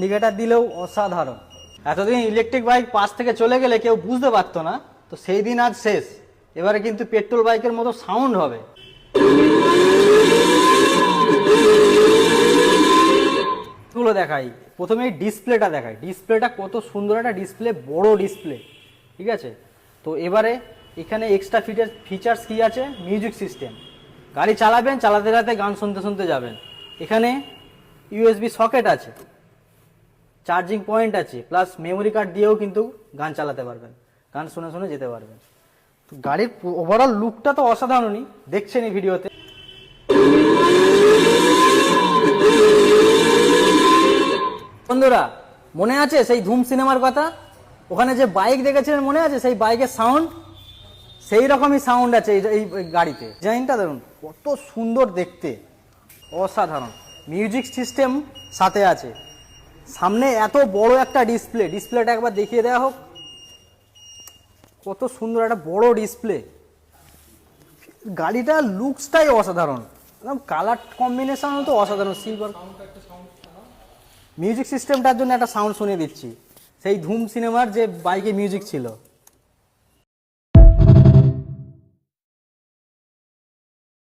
Indicator দিলেও অসাধারণ। এতদিন ইলেকট্রিক বাইক পাশ থেকে চলে গেলে কেউ বুঝতে পারতো না, তো সেই দিন আজ শেষ। এবারে কিন্তু পেট্রোল বাইকের মতো সাউন্ড হবে। গুলো দেখাই, প্রথমে এই ডিসপ্লেটা দেখাই। ডিসপ্লেটা কত সুন্দর একটা ডিসপ্লে, বড় ডিসপ্লে, ঠিক আছে। তো এবারে এখানে এক্সট্রা ফিচার্স কি আছে, মিউজিক সিস্টেম। গাড়ি চালাবেন, চালাতে চালাতে গান শুনতে শুনতে যাবেন। এখানে ইউএসবি সকেট আছে, চার্জিং পয়েন্ট আছে, প্লাস মেমোরি কার্ড দিয়েও কিন্তু গান চালাতে পারবেন, গান শুনে শুনে যেতে পারবেন। তো গাড়ির ওভারঅল লুকটা তো অসাধারণই, দেখছেন এই ভিডিওতে। বন্ধুরা, মনে আছে সেই ধুম সিনেমার কথা? ওখানে যে বাইক দেখেছিলেন মনে আছে? সেই বাইকের সাউন্ড সেই রকমই সাউন্ড আছে এই গাড়িতে। ডিজাইনটা দেখুন কত সুন্দর দেখতে, অসাধারণ। মিউজিক সিস্টেম সাথে আছে, সামনে এত বড় একটা ডিসপ্লেটা একবার দেখিয়ে দেওয়া হোক। কত সুন্দর একটা বড় ডিসপ্লে। গাড়িটার লুকসটাই অসাধারণ, কালার কম্বিনেশনও তো অসাধারণ। সিলভার মিউজিক সিস্টেমটার জন্য একটা সাউন্ড শুনিয়ে দিচ্ছি, সেই ধুম সিনেমার যে বাইকে মিউজিক ছিল।